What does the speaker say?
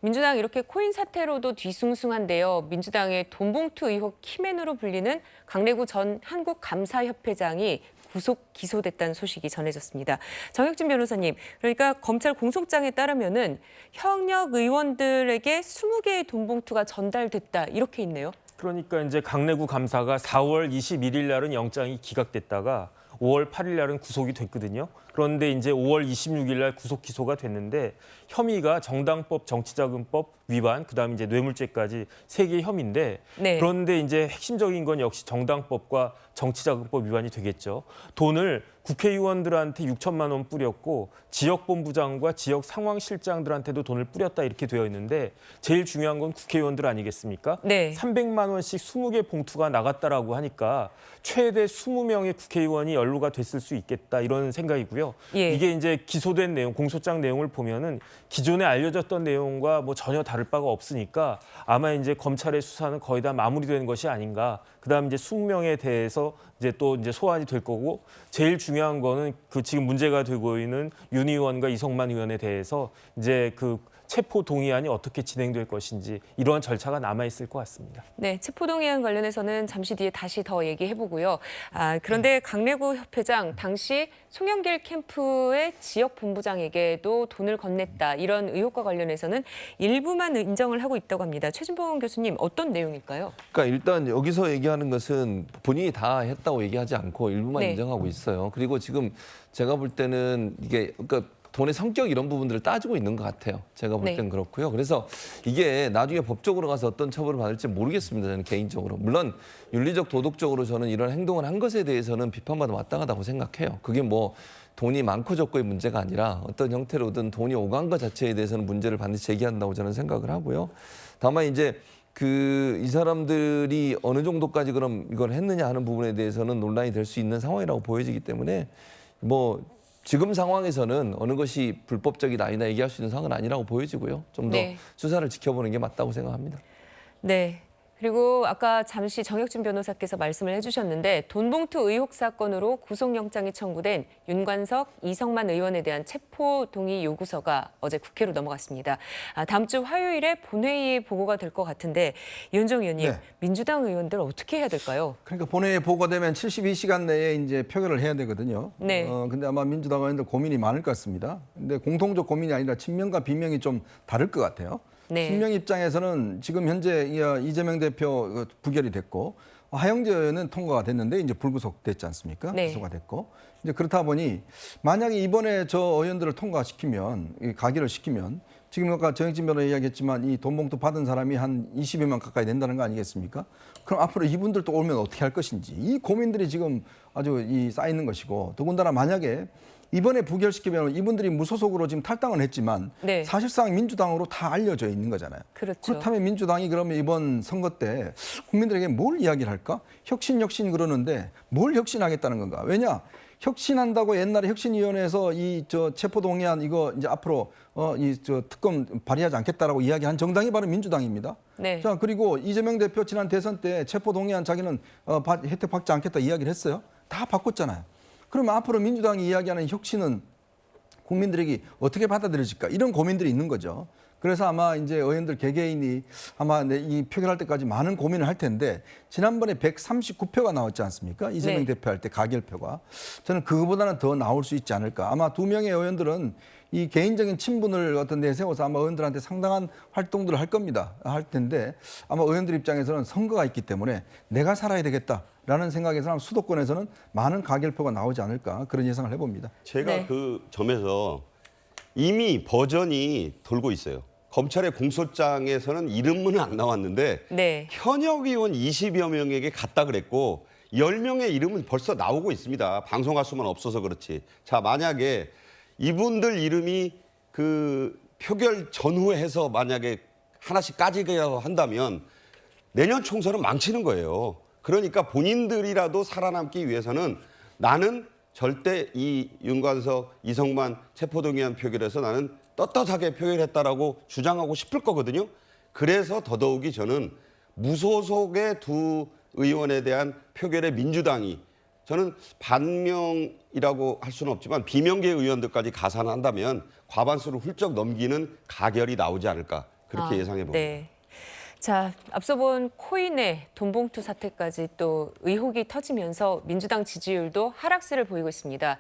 민주당 이렇게 코인 사태로도 뒤숭숭한데요. 민주당의 돈봉투 의혹 키맨으로 불리는 강래구 전 한국감사협회장이 구속 기소됐다는 소식이 전해졌습니다. 정혁진 변호사님, 그러니까 검찰 공소장에 따르면은 현역 의원들에게 20개의 돈봉투가 전달됐다 이렇게 있네요. 그러니까 이제 강래구 감사가 4월 21일 날은 영장이 기각됐다가 5월 8일 날은 구속이 됐거든요. 그런데 이제 5월 26일 날 구속 기소가 됐는데 혐의가 정당법, 정치자금법 위반, 그다음에 이제 뇌물죄까지 3개의 혐의인데 네. 그런데 이제 핵심적인 건 역시 정당법과 정치자금법 위반이 되겠죠. 돈을 국회의원들한테 6천만 원 뿌렸고 지역본부장과 지역 상황실장들한테도 돈을 뿌렸다 이렇게 되어 있는데 제일 중요한 건 국회의원들 아니겠습니까? 네. 300만 원씩 20개 봉투가 나갔다라고 하니까 최대 20명의 국회의원이 연루가 됐을 수 있겠다 이런 생각이고요. 예. 이게 이제 기소된 내용, 공소장 내용을 보면은 기존에 알려졌던 내용과 뭐 전혀 다를 바가 없으니까 아마 이제 검찰의 수사는 거의 다 마무리되는 것이 아닌가. 그다음 이제 20명에 대해서 이제 또 이제 소환이 될 거고 제일 중요한 거는 그 지금 문제가 되고 있는 윤 의원과 이성만 의원에 대해서 이제 그 체포 동의안이 어떻게 진행될 것인지 이러한 절차가 남아 있을 것 같습니다. 네, 체포동의안 관련해서는 잠시 뒤에 다시 더 얘기해보고요. 그런데 강래구 협회장 당시 송영길 캠프의 지역 본부장에게도 돈을 건넸다 이런 의혹과 관련해서는 일부만 인정을 하고 있다고 합니다. 최진봉 교수님 어떤 내용일까요? 그러니까 일단 여기서 얘기하는 것은 본인이 다 했다고 얘기하지 않고 일부만 네. 인정하고 있어요. 그리고 지금 제가 볼 때는 이게 그러니까 돈의 성격 이런 부분들을 따지고 있는 것 같아요. 제가 볼 땐 네. 그렇고요. 그래서 이게 나중에 법적으로 가서 어떤 처벌을 받을지 모르겠습니다. 저는 개인적으로. 물론 윤리적 도덕적으로 저는 이런 행동을 한 것에 대해서는 비판받아 마땅하다고 생각해요. 그게 뭐 돈이 많고 적고의 문제가 아니라 어떤 형태로든 돈이 오간 것 자체에 대해서는 문제를 반드시 제기한다고 저는 생각을 하고요. 다만 이제 이 사람들이 어느 정도까지 그럼 이걸 했느냐 하는 부분에 대해서는 논란이 될 수 있는 상황이라고 보여지기 때문에 뭐 지금 상황에서는 어느 것이 불법적이다 아니다 얘기할 수 있는 상황은 아니라고 보여지고요. 좀 더 네. 수사를 지켜보는 게 맞다고 생각합니다. 네. 그리고 아까 잠시 정혁진 변호사께서 말씀을 해주셨는데 돈봉투 의혹 사건으로 구속영장이 청구된 윤관석, 이성만 의원에 대한 체포 동의 요구서가 어제 국회로 넘어갔습니다. 다음 주 화요일에 본회의에 보고가 될 것 같은데 이현정 의원님, 네. 민주당 의원들 어떻게 해야 될까요? 그러니까 본회의에 보고되면 72시간 내에 이제 표결을 해야 되거든요. 네. 근데 아마 민주당 의원들 고민이 많을 것 같습니다. 근데 공통적 고민이 아니라 친명과 비명이 좀 다를 것 같아요. 네. 친명 입장에서는 지금 현재 이재명 대표 부결이 됐고 하영재 의원은 통과가 됐는데 이제 불구속됐지 않습니까? 네. 기소가 됐고 이제 그렇다 보니 만약에 이번에 저 의원들을 통과시키면 가결을 시키면 지금 아까 정혁진 변호사 이야기했지만 이 돈봉투 받은 사람이 한 20여명 가까이 된다는 거 아니겠습니까? 그럼 앞으로 이분들 또 오면 어떻게 할 것인지 이 고민들이 지금 아주 쌓여 있는 것이고 더군다나 만약에 이번에 부결시키면 이분들이 무소속으로 지금 탈당은 했지만 네. 사실상 민주당으로 다 알려져 있는 거잖아요. 그렇죠. 그렇다면 민주당이 그러면 이번 선거 때 국민들에게 뭘 이야기를 할까? 혁신 그러는데 뭘 혁신하겠다는 건가? 왜냐? 혁신한다고 옛날에 혁신위원회에서 체포동의안 이거 이제 앞으로 특검 발의하지 않겠다라고 이야기한 정당이 바로 민주당입니다. 네. 자, 그리고 이재명 대표 지난 대선 때 체포동의안 자기는 혜택 받지 않겠다 이야기를 했어요. 다 바꿨잖아요. 그러면 앞으로 민주당이 이야기하는 혁신은 국민들에게 어떻게 받아들여질까? 이런 고민들이 있는 거죠. 그래서 아마 이제 의원들 개개인이 아마 이 표결할 때까지 많은 고민을 할 텐데 지난번에 139표가 나왔지 않습니까? 이재명 네. 대표할 때 가결표가. 저는 그거보다는 더 나올 수 있지 않을까. 아마 2명의 의원들은 이 개인적인 친분을 어떤 내세워서 아마 의원들한테 상당한 활동들을 할 겁니다. 할 텐데 아마 의원들 입장에서는 선거가 있기 때문에 내가 살아야 되겠다라는 생각에서는 수도권에서는 많은 가결표가 나오지 않을까 그런 예상을 해봅니다. 제가 네. 그 점에서 이미 버전이 돌고 있어요. 검찰의 공소장에서는 이름은 안 나왔는데 네. 현역 의원 20여 명에게 갔다 그랬고 10명의 이름은 벌써 나오고 있습니다. 방송할 수만 없어서 그렇지. 자, 만약에 이분들 이름이 그 표결 전후에 해서 만약에 하나씩 까지게 한다면 내년 총선은 망치는 거예요. 그러니까 본인들이라도 살아남기 위해서는 나는 절대 이 윤관석, 이성만 체포동의안 표결에서 나는 떳떳하게 표결했다라고 주장하고 싶을 거거든요. 그래서 더더욱이 저는 무소속의 두 의원에 대한 표결에 민주당이 저는 반명이라고 할 수는 없지만 비명계 의원들까지 가산한다면 과반수를 훌쩍 넘기는 가결이 나오지 않을까 그렇게 예상해 봅니다. 네. 자, 앞서 본 코인의 돈봉투 사태까지 또 의혹이 터지면서 민주당 지지율도 하락세를 보이고 있습니다.